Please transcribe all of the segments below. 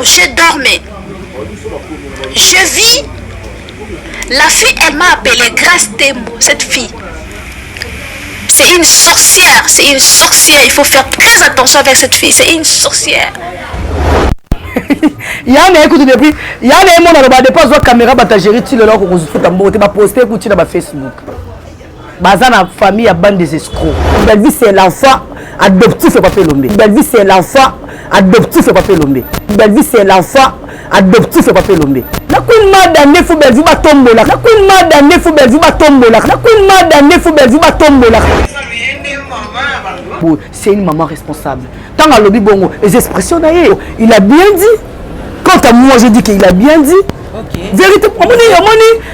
je dormais. Je vis la fille, elle m'a appelé Grâce Tembo, cette fille. C'est une sorcière, il faut faire très attention avec cette fille, c'est une sorcière. Il y a un écoute depuis, il y a un monde dans le pas caméra batagérie tu le là qu'on se fout en mode pas poster écoute dans Facebook. Bazar la famille à bande des escrocs. Belle vie c'est l'enfant adoptif et Pape Lombe. Belle vie c'est l'enfant adoptif et Pape Lombe. Belle vie c'est l'enfant adoptif et Pape Lombe. La queen madame ne faut belle vie ba tombola. La queen madame ne faut belle vie ba tombola. La queen madame ne faut belle vie ba tombola. C'est une maman responsable. Tant à lobby bongo, les expressions d'ailleurs, il a bien dit. Quant à moi, je dis qu'il a bien dit. Ok. Vérité,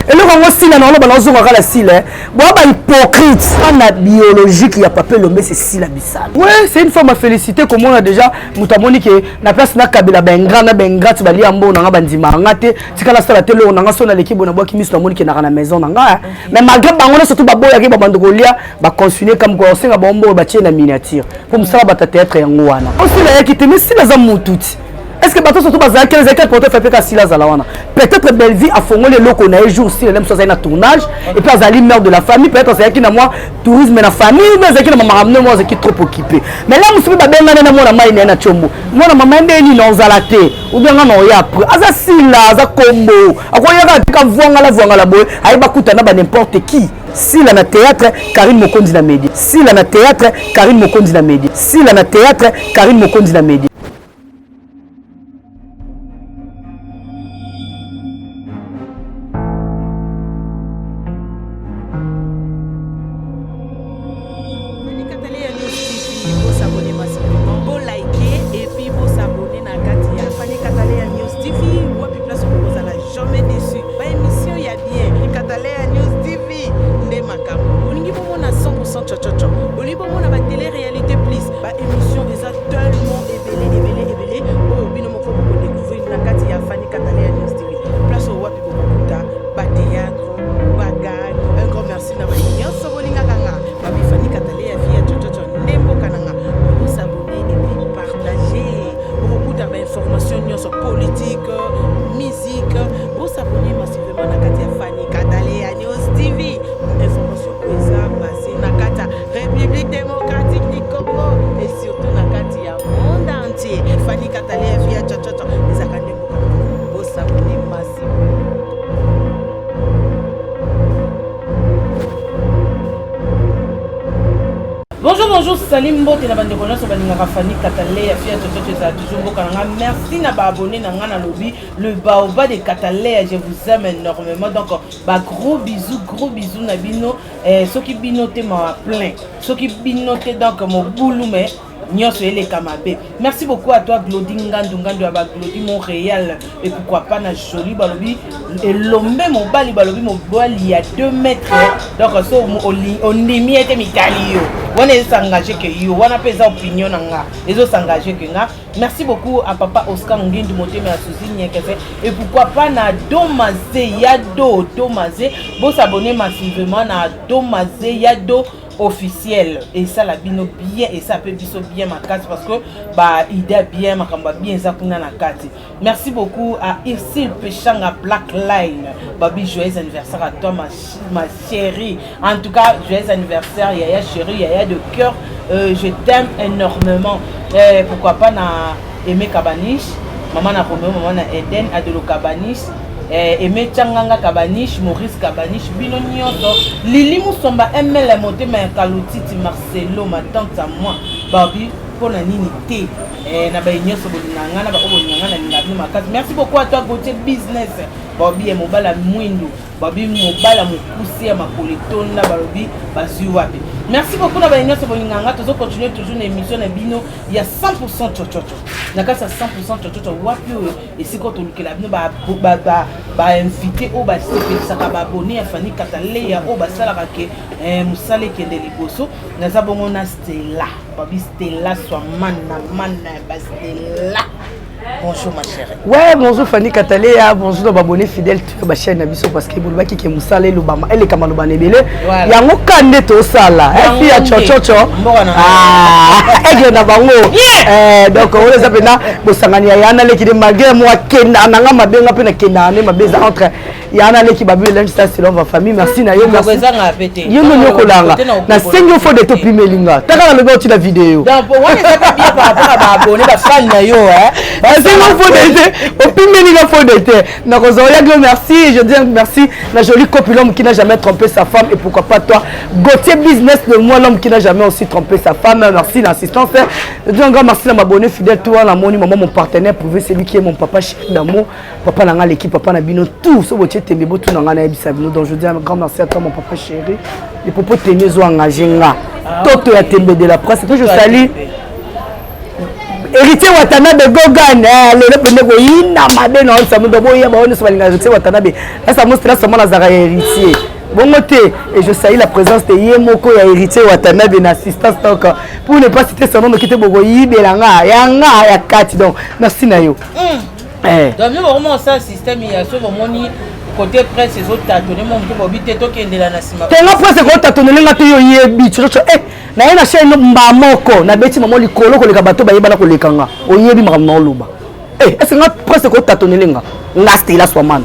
et le rang style, on a la style. Bon, hypocrite. On a biologique, il y a Pape Lombe, c'est si la bissale. Ouais, c'est une femme à féliciter, comme on a déjà, Moutamoni, qui la place n'a kabila bengra, na bengra, tu vas lire en bon, on a bandima, on a té, c'est quand la salle à télé, on a son équipe, on a bois qui mise la monnaie qui est dans la maison, mais malgré on a surtout babo, il y a des bandogolia, va continuer comme quoi, on sait à bombo, bâtir la miniature. Pour me savoir, théâtre et en ouana. On se l'a quitté, mais si les hommes tout. Est-ce que bateau surtout bazar 15 et 4 pour te faire péter si la zalawana peut-être belle vie à fond les locaux na jour si même soit un tournage et puis azali mère de la famille peut-être c'est qui na moi tourisme na famille mais c'est qui na maman ramener moi c'est qui trop occupé mais là musubi ba benga na moi na mai na chombo moi na maman ndeni na zalate ou bien na ya après aza sila aza kombo akoya ka vuanga la boy ay bakuta na ba n'importe qui. Si la na théâtre Karine Mokondi na média si la na théâtre Karine Mokondi na média si la na théâtre Karine Mokondi na média. Bonjour, salim mbote na bande kono so baninga Fanny Katalé ya fia toto za toujours bokananga. Merci na ba abonné na nga na lobby le baoba de Katalé, je vous aime énormément. Donc ba gros bisous na bino soki bino te ma plein. Soki bino te donc mon boulou mais Nyos et Kamabe. Merci beaucoup à toi Glody Ngandungando à Glody Montréal et pourquoi pas na joli balobi et l'homme mon bali balobi mon bali il y a 2 mètres donc so on nimi était mitalio on est s'engager que yo on a pesé opinion nga les autres s'engager que nga. Merci beaucoup à papa Oscar Ngindu Motema à Sousigne et pourquoi pas na Domazé Yado Domazé bon s'abonner massivement na Domazé Yado officiel et ça la bino bien et ça peut biso bien ma carte parce que bah idée bien ma kamba bien ça kuna na carte. Merci beaucoup à Irsil Pechanga Black Line babi joyeux anniversaire à toi ma chérie, en tout cas joyeux anniversaire Yaya chérie Yaya de cœur, je t'aime énormément. Pourquoi pas na Aimé Kabanish maman na Romeo maman na Eden Adelo Kabanish Aimé Tchanganga Kabanish, Maurice Kabanish, Bino Nyonso, Lili Moussomba, ML Moté, Kalotiti, Marcelo, ma tante à moi, Babi, pour la ninité, merci beaucoup à toi, Gauthier Business, Babi, Mobala Mouindou, Babi, Mobala Moukousi, ma Politon, Babi, Bazuabi. Merci beaucoup na baignon so boninganga toujours continuer toujours l'émission na bino il y a 100% chochocho na kasa 100% chochocho wapi et si quand on la bino ba invité au ba ça ka ba abonné à Fanny Katalé ya au ba sala ke musale kende liboso na za bongo na Stella babi Stella so mana ba Stella Bonjour ma chérie. Ouais, bonjour Fanny Katalea, bonjour nos abonnés fidèles de la chaîne Nabiso parce que vous qui est Moussala et Lubama et les Kamalubane Belé. Il y a un canne to sala. Et puis il y a Chocho. Ah, et na bango. Donc on les appelle na bosangani ya na le qui de malgré moi kena nanga mabenga pe na kena ne mabeza entre il y a un qui babu lunch ça selon ma famille. Merci na yo merci. Yo no nyokolanga. Na sengo fo de to pimelinga. Taka na le la vidéo. Donc on les appelle bien par rapport à abonné ba fan na yo merci, je dis merci la jolie copine, l'homme qui n'a jamais trompé sa femme et pourquoi pas toi Gauthier Business de moi, l'homme qui n'a jamais aussi trompé sa femme. Merci l'assistance, je dis un grand merci à m'abonner fidèle toi la moni maman mon partenaire prouver c'est lui qui est mon papa chéri d'amour papa nanga l'équipe papa nabino tout ce botier tembe tout nanga na ebisabino donc je dis un grand merci à toi mon papa chéri les propos tenez zo engagé nga toto ya tembe de la presse que je salue héritier Watanabe Gogan le pende ko yina mabe na on samundo boya ba on se balinga héritier Watanabe là ça montre là seulement Lazara héritier bongote et je salue la présence de Yemoko ya héritier Watanabe na assistance donc pour ne pas citer son nom mais kite bogo yibelanga yanga ya kati donc merci na yo donc nous vraiment ça système il y a ce moment côté presse les autres tâtonner mon petit bobité to kende la nasima tenga presse ko tâtonner nga te yo yebi chocho na yena chaîne mbamoko na beti mamo likolo ko leka bato bayeba na ko lekanga oyebi makamna oluba est-ce nga presse ko tâtonner nga Stella Swaman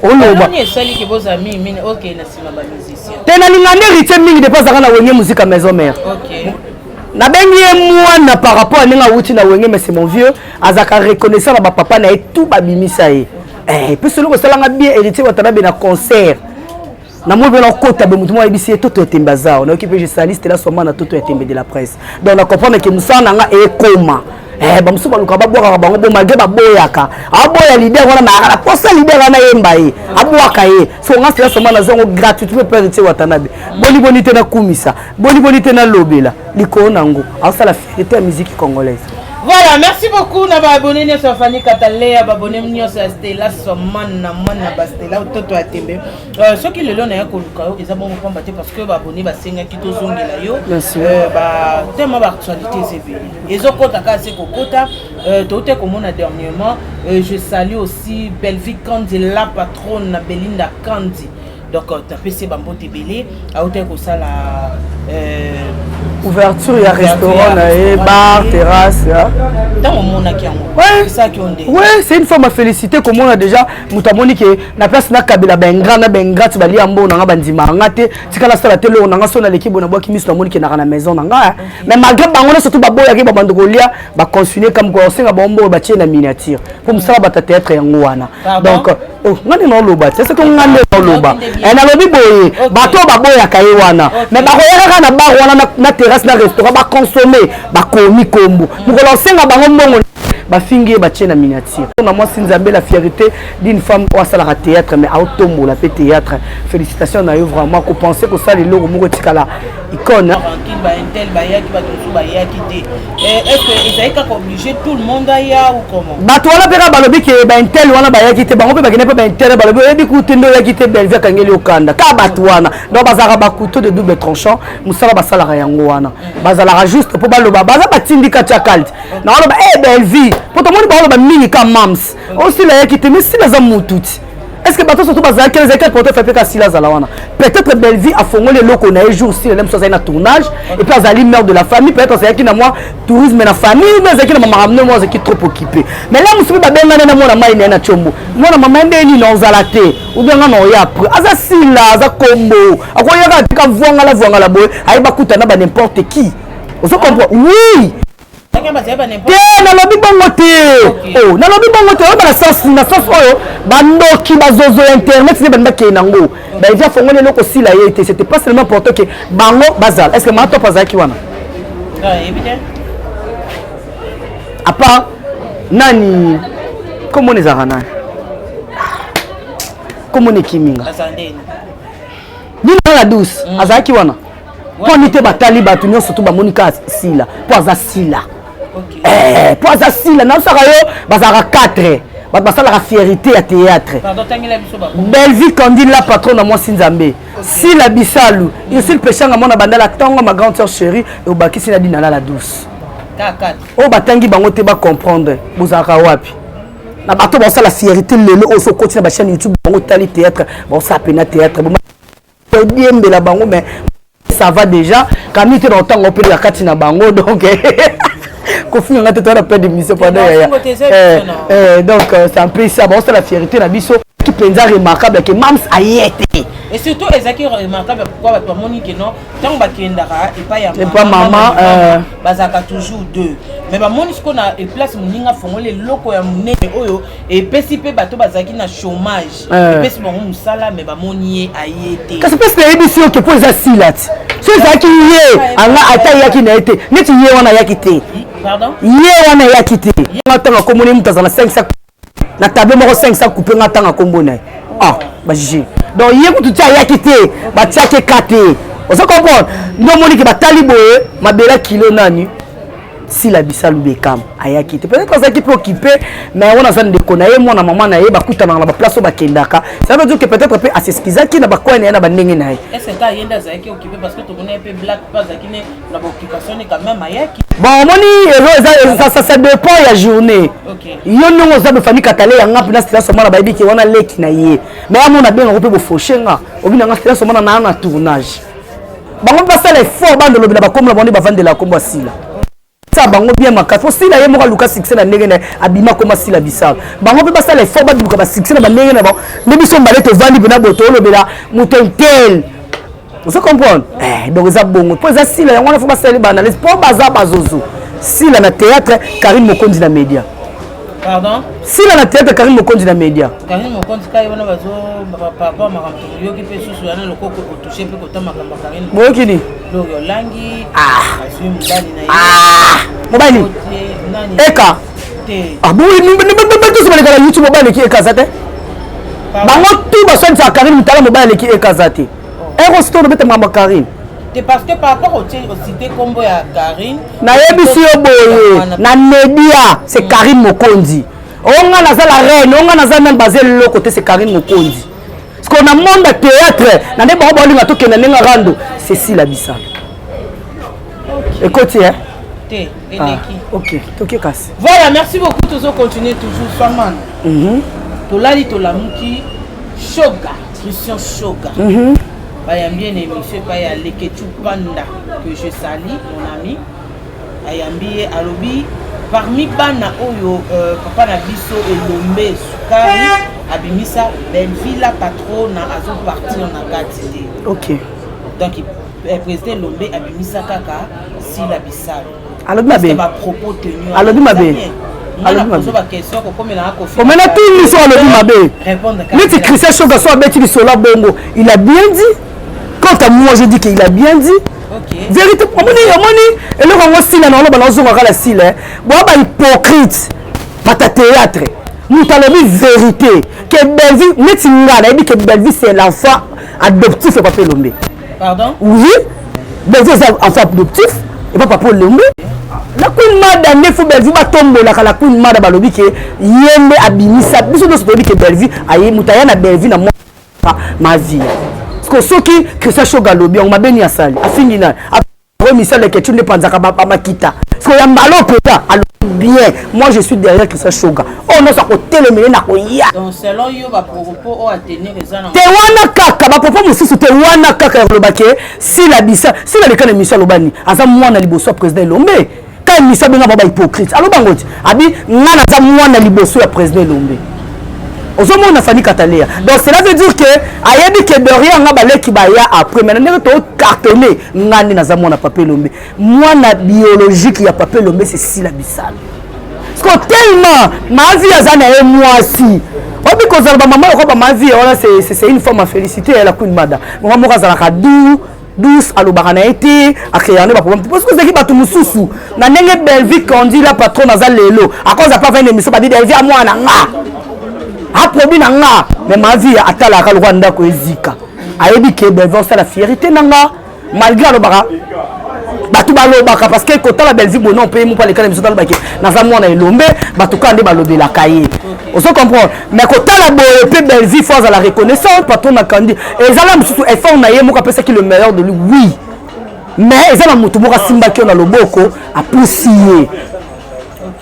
oluba ni esali ki boza mimi OK na sima ba musicien tena lingane rite mingi de pas na wenye musique à maison mère OK na bengi mwana par rapport à ninga wuti na wenge mais c'est mon vieux azaka reconnaissant na ba papa na tout ba bimisa puis celui qui s'est bien héritier Watanabe na concert na moi bela kota be mutu mo ebisi toto etembaza on occupe je saliste là seulement na toto etembe de la presse donc on comprend que musana nga ekoma ba musu ba luka ba boka bango bo malgré ba boyaka aboya leader wana na ala posa leader wana yemba aboaka so nga c'est seulement na zongo gratuitement pour héritier Watanabe boni bonité na kumisa boni bonité na lobela liko nango asa la fierté de la musique congolaise. Voilà, merci beaucoup na abonné sur Fanny Katalea, abonné sur Stella Swaman na mana Stella toto atembe. Ceux qui le long na koluka yo eza bon combattre parce que abonné ba senga kito zongela yo. Ba tellement actualité c'est ezokota ka se kokota tote komona dernièrement je salue aussi Belvique Kandi la patronne na Belinda Kandi. Donc tapé c'est bambo tebelé a hauteur ko ça la ouverture il y a restaurant bar terrasse dans mon akiango c'est ça qui on dit ouais c'est une fois ma félicité comme on a déjà mutamoni que na place na kabila bengra na bengra ti bali ambo na bandima ngate tikala sala tele on nga sona l'équipe na boki miss na moni que na maison na nga mais malgré bango surtout baboya ke babando kolia ba continuer comme ko senga bombo ba tie na miniature pour musala ba théâtre yango wana donc ngani no loba c'est que ngane no loba na lobi boye bato baboya kaye wana mais ba koyaka na bar wana na terrasse na restaurant ba consommer ba komi kombo mukolo senga bango mbongo ba fingi ba tie na miniature on a moi Sinzambe la fierté d'une femme au sala théâtre mais autombo la fait théâtre félicitations na yo vraiment ko penser que ça les logo moko tikala icône ba intel ba yaki ba tout ba yaki té est-ce que ils aika obligé tout le monde aya ou comment bato wana pera balobi ke ba intel wana ba yaki té bango pe ba kene pe ba intel balobi ebi kutendo yaki té belvia kangeli okanda ka bato wana donc bazara ba couteau de double tranchant musala ba sala yango wana bazala juste pour baloba baza batindika tchakalt na wana ba belvi pour tout le monde ba mingi ka mams aussi la yaki té mais si la za mututi est-ce que bateau surtout bazala 15 et 4 pour te faire ka sila za la wana peut-être Belvi a fondé les locaux na jour si même ça na tournage et puis azali mère de la famille peut-être c'est qui na moi tourisme na famille mais c'est qui na maman ramener moi c'est qui trop occupé mais là musubi ba benga na moi na mai na chombo moi na maman ndeni na ozalate ou bien na ya après aza sila za kombo akoya ka vuanga la boy ay ba kuta na ba n'importe qui on se comprend oui na lobi bongo te na lobi bongo te na sens oyo bandoki bazozo internet ne banda ke nango ba via fongole loko sila yete c'était pas seulement pour toi que bango bazal est-ce que mato pazaki wana évident à part nani comment les arana comment les kiminga ni la douce azaki wana pour nité batali batu nyo surtout ba monika sila pour azasila pour azasila na saka yo bazara 4 basala la fierté à théâtre Belvi Kandi la patronne à moi Sinzambe si la bisalu il s'il péché à mon bandala tango ma grande sœur chérie et au baki sina dinala la douce Oh batangi bango te ba comprendre bozaka wapi na bato ba la fierté lelo oso continue ba chaîne YouTube bango tali théâtre ba ça pena théâtre bon bien la bango mais ça va déjà quand il était dans temps on peut la kati na bango donc Kofi on a tout à peu d'émission pendant donc c'est un peu ça bon c'est la fierté na biso qui penza remarquable que Mams a été et surtout ezaki remarquable pourquoi ba moni que non tant ba kendaka et pas ya maman bazaka toujours deux mais ba moni ce qu'on a et place moninga fongole loko ya munene oyo et pesi pe bato bazaki na chômage et pesi bon musala mais ba moni a été parce que c'est émission que pour ça silati so ezaki ye anga ata yaki na été neti ye wana yaki te pardon ye wana yaki te ngata ko moni mutazana 5 na table moko 500 coupé ngata kombo na ah ba jiji donc hier tout ça ya quitté ba tia ke kate on se comprendre non moni ke batali boye mabela kilo nani si la bisalu bekam aya quitté peut-être que ça qui peut occuper mais on a ça de konaye moi na maman na ye ba kutana na ba place ba kendaka ça veut dire que peut-être peut aseskiza ki na ba kwa na ba ndenge na ye est-ce que yenda za ki occupé parce que to connais peu black pas za ki ne na ba occupation quand même aya ki bon moni ça dépend la journée OK yo non za be fami katale ya ngapina stila soma na ba bi ki wana leki na ye mais à mon a bien on peut bo fauchenga obina nga stila soma na tournage bango pas ça les fort bande lobila ba comme la bande ba vendre la kombo sila ça bango bien makasi po sila ye moka luka succès na ndenge na abima koma sila bisala bango pe basala effort ba duka ba succès na ndenge na ba ne biso mbale to vandi bina boto lobela muto tel vous comprenez donc ça bongo po ça sila yango na faut basala ba analyse po baza bazozo sila na théâtre Karine Mokondi na média pardon sila na théâtre Karine Mokondi na média Karine Mokondi kai wana bazo papa makamto yoki pe susu yana lokoko toucher pe kota makamba Karine boyokini loyo langi asui mbali na ye mobali eka ah bon ni tout ça na YouTube mobile ki eka zate bango tout ba sonza Karine mutala mobile ki eka zate ero store bete mama Karine c'est parce que par rapport au cité combo ya Karine na yebisi yo boye na media c'est Karine Mokondi onga na za la reine onga na za même basé le côté c'est Karine Mokondi parce qu'on a monde de théâtre na ne ba ba linga to kena nenga rando c'est si la bisala écoute hein té eleki OK toke kasi voilà merci beaucoup toujours continuer toujours Swaman to lali to lamuki Shoga Christian Shoga bayambi une émission pa ya Leketu Panda que je salue mon ami ayambi alobi parmi bana oyo papa na biso elombe sukari abimisa Belleville patron na azo partir na kati OK donc président Lombe abimisa kaka si la bisalo alobi mabe ba propos tenu alobi mabe alors poser ba question ko comme na ko on mena tout mission alobi mabe répondre mais Christian Shoga so abeti bisola bongo il a bien dit quant à moi je dis qu'il a bien dit OK vérité omoni et le rango style na lo bana zonga la style bo ba hypocrite pata théâtre nous talobi vérité que Belleville metinga na dit que Belleville c'est l'enfant adoptif et papa Lombe pardon oui Belleville c'est enfant adoptif et pas papa Lombe la queen madame ne faut Belleville ba tombo la queen madame balobi que yembe abimisa biso do so que Belleville ayi mutaya na Belleville na ma vie parce que ceux qui Christian Shoga lobi on m'a béni à sali a fini na après misale que tu ne penses pas makita parce que ya mbalo peta alors bien moi je suis derrière Christian Shoga oh non ça côté le mena ko ya donc selon yo ba propos o a tenir ezana te wana kaka ba propos mususu te wana kaka lobake si la bisa si la lekana mission lobani aza mwana liboso président Lombe quand mission benga ba hypocrite alors bangoti abi ngana za mwana liboso ya président Lombe Ozomo na fani katalea. Donc cela veut dire que ayebi que de rien nga baleki baya après maintenant to cartonner ngani na za mwana Papa Lombe. Moi na biologique ya Papa Lombe c'est si la bisale. Parce que tellement ma vie azana et moi si. Obi ko zalba maman ko ba ma vie ona c'est une forme à féliciter la queen mada. Moi mo kazala ka douce alobaka na été akréane ba problème parce que c'est qui batu mususu na ndenge Belleville kondi la patron na za lelo à cause a pas fait une émission ba dit Belleville à moi na nga. Aprobi nanga mais ma vie atala ka Rwanda ko ezika ayebi ke Belleville c'est la fierté nanga malgré le bara batu balobaka parce que kota la Belleville bon on paye mon pas les cas de la baki na za mwana elombe batu ka nde balobela kaye on se comprend mais kota la boye Belleville faut à la reconnaissance patron na kandi et zala mususu effort na ye mo ka pesa ki le meilleur de lui oui mais eza na moto moko asimbaki yo na loboko apusi ye.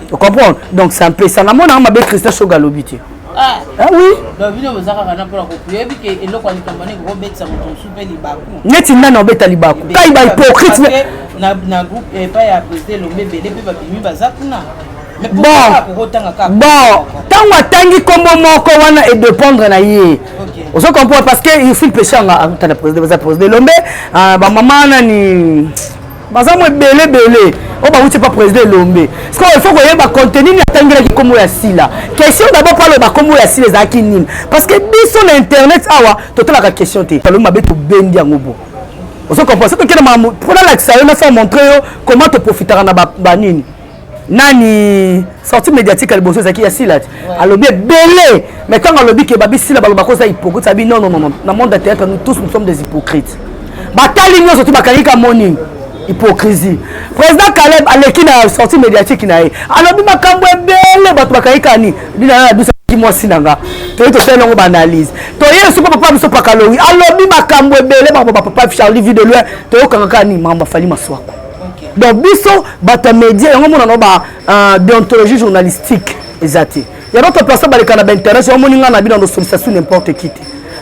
Tu comprends? Donc c'est un peu ça. Namona mabe Christian Shoga lobi te. Ah oui. Donc bino bozaka kana pour ko yebi ke eloko ali kambane ko betsa moto soupe libaku. Neti nana obeta libaku. Kai ba hypocrite na groupe pas ya président lombe belé pe ba bimi bazakuna. Bon, tant watangi kombo moko wana et dépendre na ye. On se comprend parce que il faut pécher en tant que président lombe ba maman nani baza mo belé o ba wuti pas président lombe parce que il faut que yeba contenu ni atangela ki kombo ya sila question d'abord parler ba kombo ya sila za ki nini parce que biso na internet awa totala ka question te talo mabe to bendi yango. On se comprend c'est que na pour la ça on a montrer comment te profitera na ba nini nani sortie médiatique à l'ebosso zaki ya sila alobi belé mais quand alobi ke babi sila baloba ko za hypocrite sabi non dans monde de théâtre nous tous nous sommes des hypocrites batali nyo surtout bakalika morning hypocrisie président Caleb aleki na sortie médiatique na ye alobi makambo belé bato bakalika ni dina na dusa ki moi sinanga to fait longo analyse to ye so papa biso pakalowi alobi makambo belé ba papa Charlie vie de loin to kanga ni mamba fali maswako. Donc biso bata média yango mona no ba déontologie journalistique ezati ya d'autres personnes ba le kana internet yo moninga na bino no sollicitation n'importe qui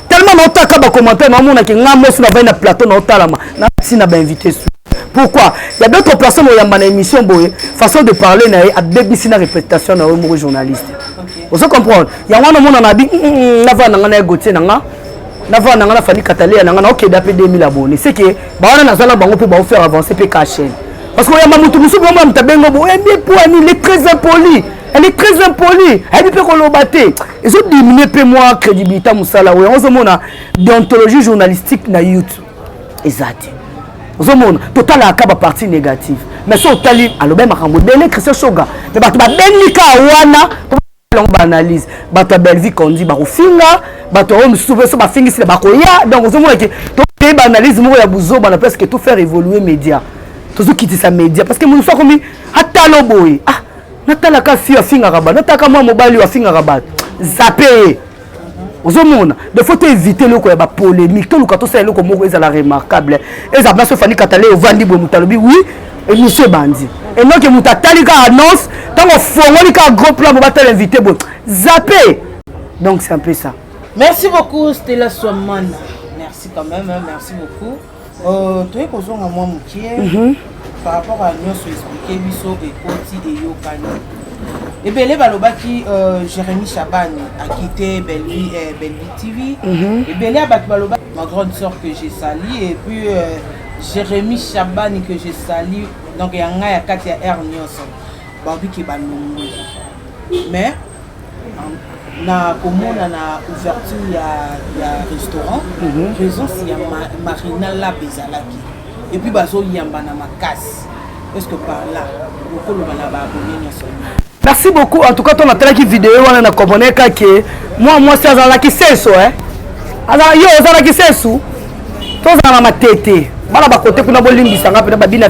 tellement no taka ba commentaire no mona ki ngamo sur na na plateau no talama na sina ba invité sur pourquoi il y a d'autres personnes au yamba na émission boye façon de parler na a débisi na réputation na mo journaliste vous comprenez ya wana mona na bi na va na gotier na va na fani katalé na OK d'après 2000 abonnés c'est que ba wana na zala bango pe ba faire avancer pe ka chaîne. Parce que Yamamutu Moussou, elle est très impolie. Elle est très impolie. Elle peut qu'on l'obaté. Ils ont diminué peu moins crédibilité Moussala. On se montre déontologie journalistique na YouTube. Exact. On se montre total à cap partie négative. Mais ça au tali alors même Makambo Belé Christian Shoga. Mais bah benika wana pour analyse. Bah ta belle vie qu'on dit bah au finga. Bah toi on souvent ça bah fingi c'est bah koya. Donc on se montre que tout analyse moi ya bouzo bah presque tout faire évoluer média. Tout ce qui dit ça média parce que mon soir comme atalo boy ah natala ka fi afinga rabat nataka moi mobile afinga rabat zappé ozomona de faut éviter le ko ya ba polémique to luka to ça le ko moko ezala remarquable eza ba so fani katale ovandi bo mutalobi oui et monsieur bandi et non que mutatali ka annonce tant on fongoli ka gros plan ba tel invité bo zappé donc c'est un peu ça. Merci beaucoup Stella Swaman, merci quand même merci beaucoup. Tu es causé à moi moutier par rapport à nous expliquer biso et Koti et Yokani. Et Belé Balobaki Jérémy Chaban a quitté Belly TV. Et Belé Baloba ma grande sœur que j'ai sali et puis Jérémy Chaban que j'ai sali donc il y a un gars qui a R Nyonso. Babi qui ba mais na komona na ouverture ya restaurant raison si ya Marina la bezalaki et puis bazo yamba na makasi est-ce que par là lokolo bana ba abonné nyonso. Merci beaucoup en tout cas on a télé vidéo on a compris que moi c'est dans la qui c'est so alors yo za la qui c'est sou to za na matete bala ba côté kuna bolimbisa ngapi na babina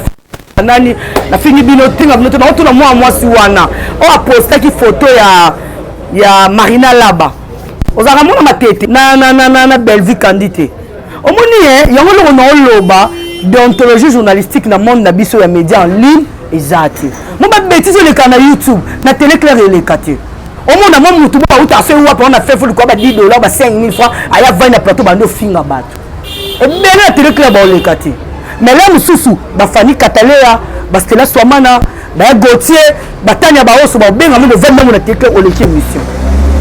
nani na fini bino tinga bino to na moi si wana on a posté qui photo ya Marina Laba ozaka mona matete na belle vie candidate omoni yango lo na loba déontologie journalistique na monde na biso ya média en ligne exact mo ba bêtise le kana YouTube na télé claire le kate omona mo mutu ba uta se wa pa on a fait fou ko ba $10 ba 5000 francs aya va na plateau ba no finga bato et bien la télé claire ba le kate mais là mususu ba fani katalea parce que là Swamana ba Gautier batanya ba oso ba benga mo de 20 na télé claire o l'équipe mission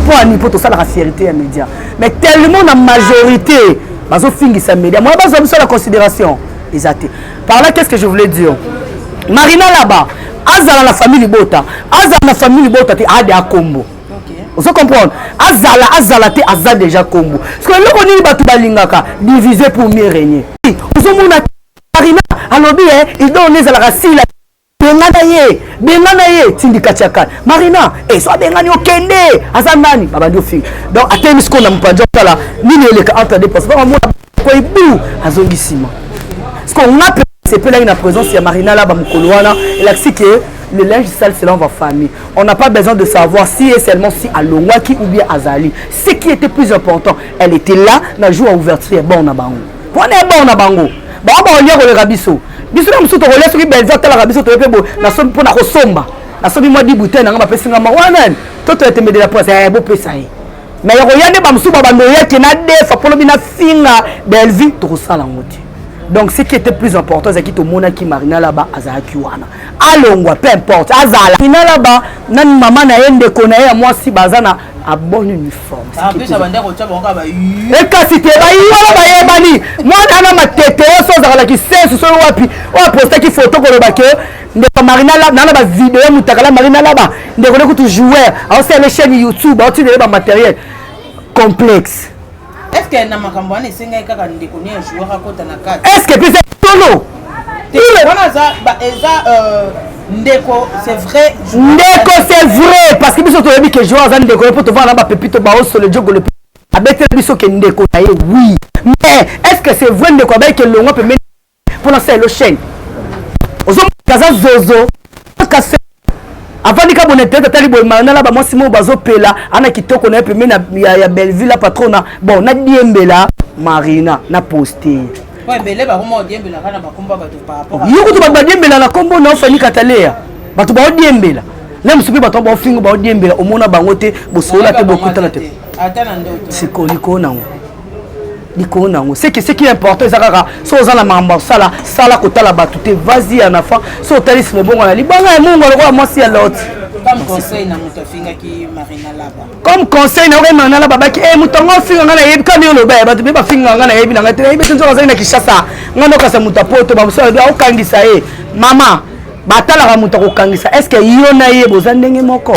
pour ani pour tout ça la fierté des médias mais tellement la majorité bazo fingisa média moi bazo biso la considération exact par là qu'est-ce que je voulais dire Marina là-bas azala la famille Bota azala la famille Bota te ade akombo vous comprenez azala te azala déjà kombo parce que le oni batu balingaka diviser pour mieux régner vous mona Marina alobi il donne les la racine bengana ye tindika chaka Marina so bengani okende azanani babandi fi donc atemi ce qu'on a mpanja là nini eleka entre deux parce que moi ko ibu azongisima ce qu'on a c'est peu là une présence ya Marina là ba mukoloana et là c'est que le linge sale c'est là va famille on n'a pas besoin de savoir si et seulement si à Longwaki ou bien Azali ce qui était plus important elle était là na jour à ouverture bon na bango on est bon na bango ba on y a le rabiso biso na musu to relais soki Belvi atala biso to pe bo na so pour na ko somba na so bi moi di bouteille na nga ba pesinga ma wana to to etembe de la presse bo pesa yi mais yako yande ba musu ba bando yake na defa polo bina finga Belvi to ko sala ngoti. Donc ce qui était plus important c'est qui to mona ki Marina là-bas azaki wana alongwa peu importe azala Marina là-bas nan maman na yende kona ya moi si bazana a bon uniforme. En plus abande ko tsa bonga ba et kasi te ba yo ba yebani moi na ma tete so za la ki sense so wapi o poster ki photo ko ba ke ndeko Marina là na ba vidéo mutakala Marina là-bas ndeko ko tu joueur a c'est les chaînes YouTube a tu ba matériel complexe. Est-ce que na makambo ane senga kaka ndeko ne joueur akota na kati? Est-ce que puis c'est solo? Wana za ba eza ndeko c'est vrai. Ndeko c'est vrai parce que biso to yebi que joueur za ndeko pour te voir là ba pepito ba o solo jogo le abete biso que ndeko na oui. Mais est-ce que c'est vrai ndeko ba que longo peut pour lancer le chaîne? Ozo kaza zozo kase avant de kabone tete tali boy Marina là ba moi Simon bazo pela ana kitoko na pe na ya Belleville la patrona bon na diembela Marina na poster ouais mbele ba komo diembela kana bakomba bato par rapport yo ko ba diembela na kombo na fani katalea bato ba diembela na musubi bato ba fingo ba diembela omona bango te bosola te bokutana te atana ndoto sikoli ko nango liko nango c'est qui est important ezaka so ozala mamba sala kotala bato te vas-y en enfant so talis mo bongo na libanga mungo lokwa mwasi ya lot comme conseil na muto finga ki Marina là-bas comme conseil na oke Marina là-bas baki mutongo finga ngana yebi kandi yo loba bato be ba finga ngana yebi na ngate yebi tunzo bazali na Kishasa ngano kasa mutapoto ba so ba okangisa ye mama batala ka muto kokangisa est-ce que yo na ye boza ndenge moko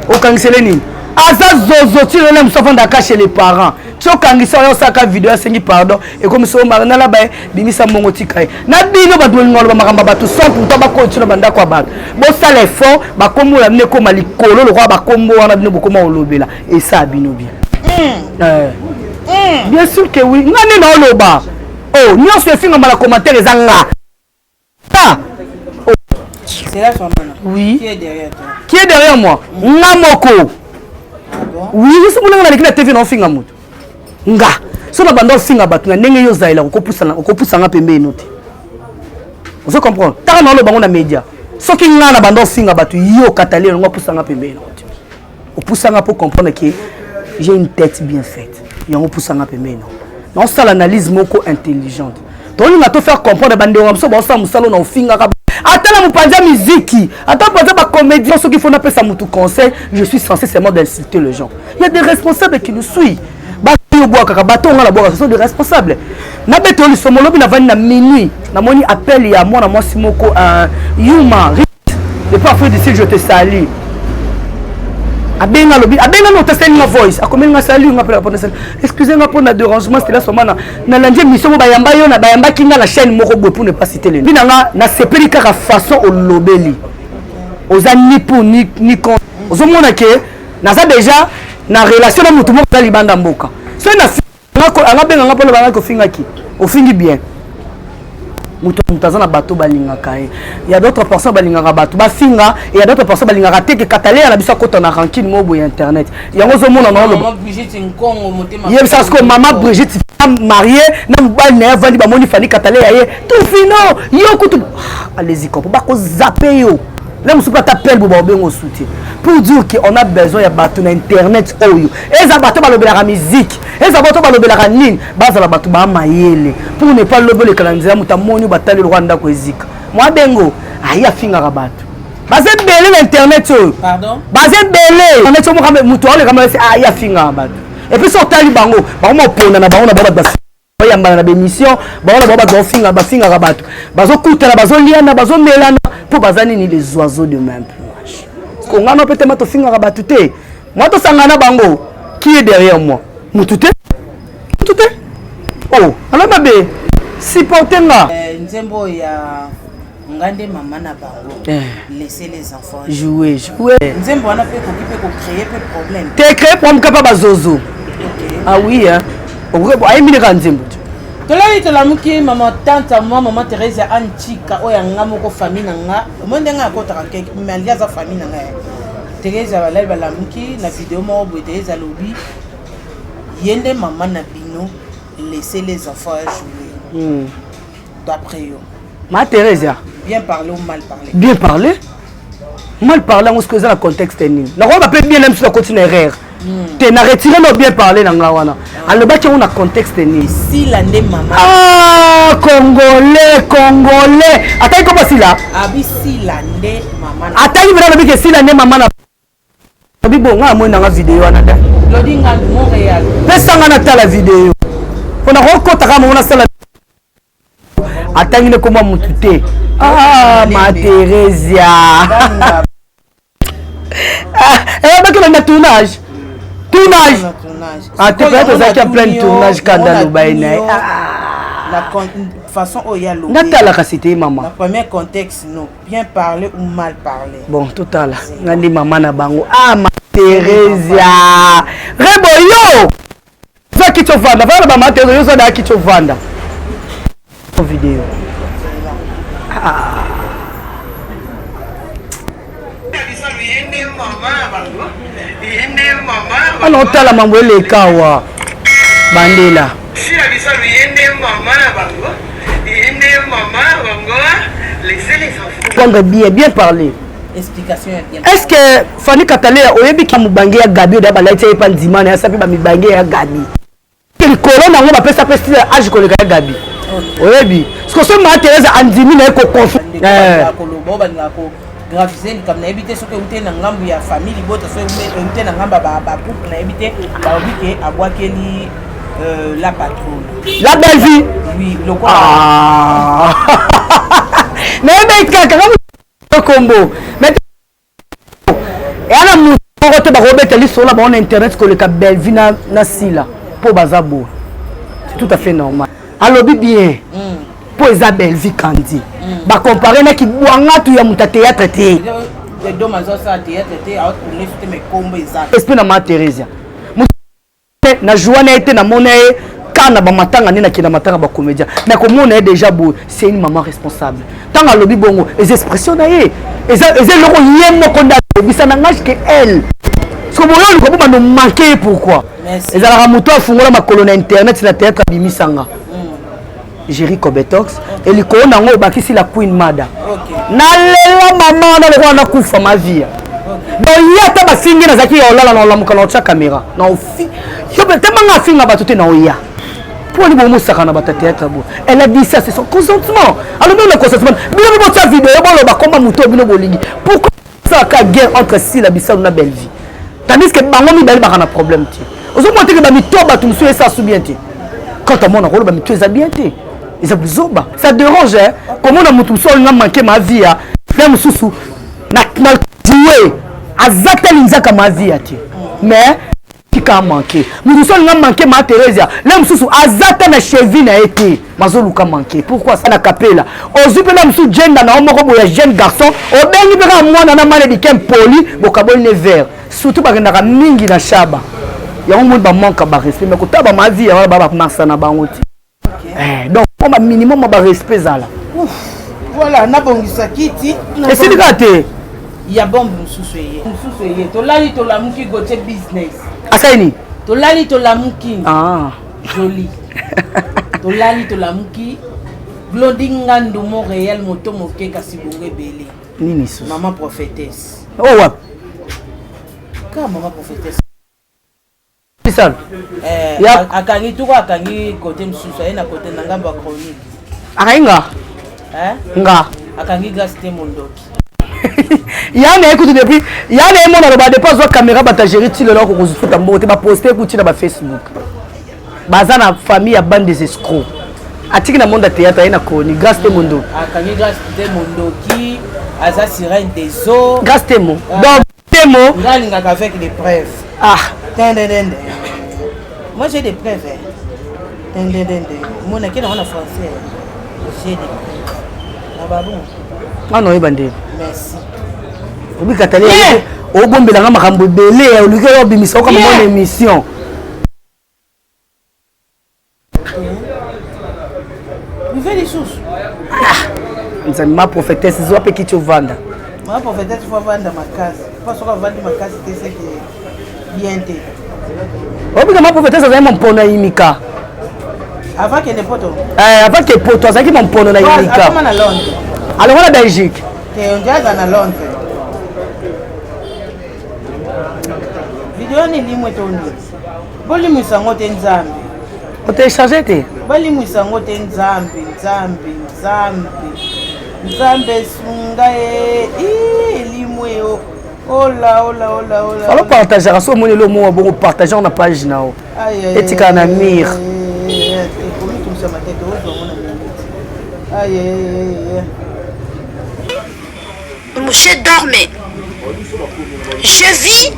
okangisele nini aza zozo tire le msofo ndaka chez les parents tokangisa yo saka vidéo asengi pardon et comme so Marina là ba bimisa mongo tikaye na bino ba ngolo ba makamba ba to sans pourtant ba continue banda kwa ba bo sala effort ba kombo la mne koma likolo lo kwa ba kombo wana bino bokoma olobela et ça bino bien bien sûr que oui ngani na oloba oh nyo se finga mala commentaire ezanga c'est la femme oui qui est derrière moi ngamoko oui c'est pour nga na TV na finga mutu nga so na bando finga batu na ndenge yo zaila kopusa nga pembe note vous comprenez ta na lo bango na media so ki nga na bando finga batu yo katali ngo pusa nga pembe note opusa nga pour comprendre que j'ai une tête bien faite yango pusa nga pembe no non ça l'analyse moko intelligente donc on a tout faire comprendre bande ngam so ba sa musalo na finga ka attends la mupanja musique attends pas ba comédien ceux qui font appeler ça mutu conseil je suis censé seulement d'insulter les gens il y a des responsables qui nous suivent bato bois kaka bato ngala bois ce sont des responsables na beto li somolo bi na vani na minuit na moni appel ya moi na moi simoko Yuma le parfait d'ici je te salue abenga lobi abenga no testing ma voice akomenga salut ngapela pour excusez-moi pour na dérangement c'était là seulement na landie mission ba yamba yo na ba yamba kinga la chaîne moko boy pour ne pas citer le binanga na sepeli kaka façon au lobeli oza ni pour ni contre ozomona ke naza déjà na relation na mutu moko libanda mboka so na nga benga nga pole banga ko finga ki ofingi bien mutazana bato balingaka il y a d'autres personnes balingaka bato ba finga et il y a d'autres personnes balingaka te que katalé na biso kota na ranking mobo internet yango zo mona na maman Brigitte Nkongo motema yeb ça ko maman Brigitte mariée na mbali na vandi ba moni fani katalé yaye tout fino yo kutu allez-y ko ba ko zapper yo là musu pas t'appelle pour bengo soutien pour dire qu'on a besoin ya bato na internet oyo eza bato balobela la musique eza bato balobela ka nini baza la bato ba mayele pour ne pas lobela kalanzia mutamoni batali Rwanda ko ezika moi bengo aya finga ka bato baze belé na internet oyo pardon baze belé on est sur moi muto ole kama aya finga ka bato et puis sur tali bango ba mo pona na bango na ba yamba na bémission baona baba ba finga ba finga ka bato bazo kutana bazo liana bazo melana pour bazani ni les oiseaux de même plumage ko ngana peut être to finga ka bato te moi to sangana bango qui est derrière moi mutute oh ala mabe supporter nga nzembo ya ngande mama na bango laisser les enfants jouer nzembo wana pe ko créer peu problème te créer problème ka ba zozo ah oui hein o ayi mine ka nzembo tolai tolamuki mama tante maman Thérèse Antika oya ngamo ko famille nanga monde nga ko ta ke malia za famille nanga Thérèse balai balamuki na vidéo mo bo Thérèse alobi yende maman na bino laisser les enfants jouer D'après eux. Ma Thérèse. Bien parler ou mal parler? Bien parler. Mal parler, on se cause dans le contexte. On va pas bien même si on continue erreur. Tu n'as retiré le bien parler dans la wana. Alors bah tu as un contexte. Si l'année maman. Ah Congolais. Attends comment c'est là? Abi si l'année maman. Attends il va dire que si l'année maman. Abi bon on a moins dans la vidéo anada. Lodinga Montréal. Pesa ngana ta la vidéo. On a rencontré kama on a ça la. Attends il est comment mutute. Ah ma Thérèse. Eh bah que le tournage. Ah tu peux être ça qui a plein de tournage Kandalo baina. La façon où il y a l'eau. Natala kasité maman. La première contexte non, bien parler ou mal parler. Bon total. Ngandi maman na bango. Ah ma Thérèse. Reboyo. Ça qui te vanda. Va maman Thérèse ça da qui te vanda. Vidéo. Alors tala mambo le kawa bandela si la bisa yende maman bango yende maman bango laissez les enfants bien parler explication bien. Est-ce que Fanny Katalea oyebi ki mubange ya Gabi da balaiti ya pandimana ya sapi ba mibange ya Gabi ke corona ngo ba pesa pesa age ko le Gabi oyebi ce que so ma Thérèse andimi na ko konfu grafisé comme na éviter ce que vous tenez ngambu ya famille bota so vous tenez ngamba ba couple na éviter ba obike abwakeli la patronne la belle vie oui le quoi mais kaka combo mais et ala mu ko te ba robeta li sur la bon internet ko le ka belle vie na sila po bazabo c'est tout à fait normal alobi bien po Isabelle vie kandi ba comparer na ki bwanga tu ya muta théâtre té do mazo sa théâtre té a tourner sur mes combo exact esprit na ma Thérèse na joie na été na monae kana ba matanga ni na kina matanga ba comédien mais comme on est déjà beau c'est une maman responsable tant à lobby bongo les expressions na ye et le ko yemo ko na bisa na ngage que elle ce que boyo ko ba no manquer pourquoi et ça la moto afungola ma colonne internet na théâtre bimisanga Jerry Kobetox et le ko na ngo bakisi la Queen Mada na lela maman na le ko na kufa ma vie donc yata ba singi na zaki ya olala na olamuka na cha caméra na ofi yo be tellement finga ba tuté na oya pour les moments ça na ba théâtre bo elle a dit ça c'est son consentement alors nous le consentement bien bon ça vidéo bon le ba komba muto bino bolingi pourquoi ça ka guerre entre Sila Bissau na belle vie tandis que bango mi belle ba na problème ti ozo monter que ba mi toba tu monsieur ça sous bien ti quand à mon rôle ba mi tu es bien ti et ça vous zoba ça dérange hein comment on a mutu so na manquer ma vie hein même sous na jouer azata linzaka ma vie ti mais qui a manqué nous sommes manqué ma Thérèse l'homme sous azata na cheville na été mazoluka manqué pourquoi ça na capella ozupe na msu gender na omoko boya jeune garçon obengi beka mwana na mane dikem poli bokabol ne vert surtout ba ndaka mingi na shaba ya on ba manque ba respect mais ko taba ma vie ya ba marsa na bango ti donc on ba minimum ba respect zala voilà na bongisa kiti et c'est gâté il y a bon mususuye to lali to la muki go check business asaini to lali to la muki joli to lali to la muki glodinga ndo Montréal moto moke kasi bongwe bele nini sous maman prophétesse oh ouais ka maman prophétesse pisal akangi tuko akangi côté mususu na côté nangamba chronique akainga nga akangi grâce te mondoki yana écoute depuis yana mon na ba dépasse la caméra bata gérer ti le loko ko zufuta mbote ba poster ku ti na ba Facebook baza na famille ya bande des escrocs atiki na monde théâtre ina ko ni grâce te mondo akangi grâce te mondoki aza sirène des eaux grâce te mo donc temo ngalinga avec des preuves moi j'ai des preuves mon akena on a français j'ai des preuves na babou non ebande merci obi katale o bombela nga makambo belé o luke o bimisa ko mon émission vous faites des choses ma prophétesse zo pe ki tu vanda ma prophétesse faut vendre ma case pas sera vendre ma case c'est que bien té obi ma prophétesse za mon pona imika Avant qu'il ne poto. Avant que poto, ça qui m'a pono na Yika. Comment à Londres? Alors on a Belgique. On dirait à Londres. Vidéo ni limwe toni. Boli musango te nzambi. On téléchargé te. Boli musango te nzambi. Nzambe sunga limwe yo. Oh là. Alors partager, à ce moment le mot bon partager on a page na. Et tu kana mir. Monsieur dormait. Je vis.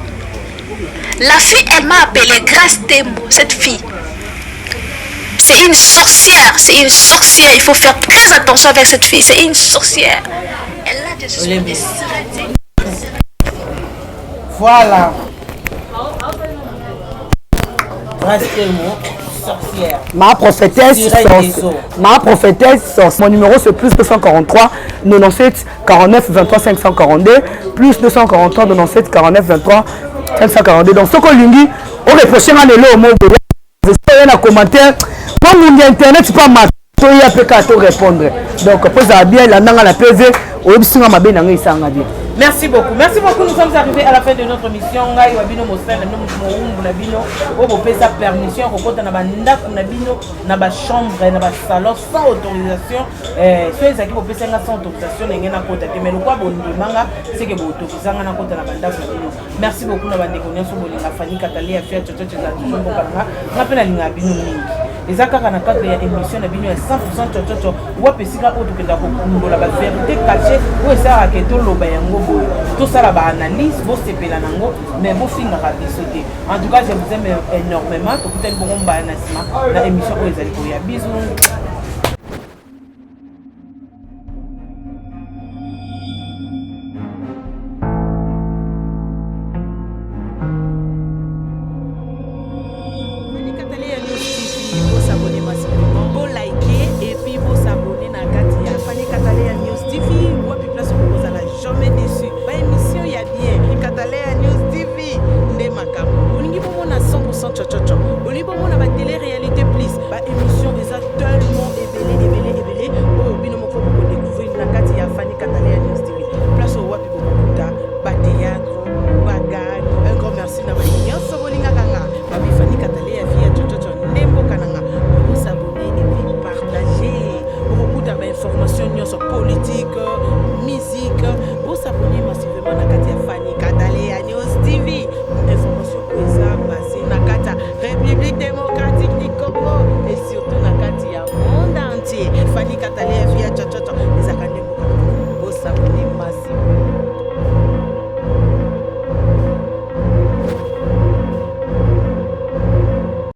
La fille, elle m'a appelé Grâce Tembo, cette fille. C'est une sorcière, il faut faire très attention avec cette fille, c'est une sorcière. Elle a des choses. Voilà. Grâce Tembo, sorcière. Ma prophétesse sorcière. Mon numéro c'est plus 243 97 49 23 542 plus 243 97 49 23 542. Donc ce qu'on lui dit, on reproche à l'élo mot de la commentaire. Quand vous internet pas ma il y a peut qu'à répondre. Donc pose à bien la langue à la PV au bisanga mabe na ngai sanga bien. Merci beaucoup. Nous sommes arrivés à la fin de notre mission. Ngai wabino mosala no mo na bino o bo pesa permission ko kota na banda na bino na ba chambre na ba salon sans autorisation. So ezaki bo pesa nga sans autorisation ngena kota te melo kwa bondimanga c'est que bo autorisanga na kota na banda na bino. Merci beaucoup na bande konyaso bolinga fani katali afia chochote za tujombo kanga ngapena linga bino mingi. Ezaka kana kaka ya émission na bino ya 100% chochocho wapesika o tukenda ko kumbola ba vérité cachée o esa ka to loba yango. Tout ça là bas analyse, vous sepela nango, mais vous finir à sauter. En tout cas, je vous aime énormément. Tout le monde va la émission où ils allaient. Bisous. Information politique, musique, vous s'abonnez massivement à la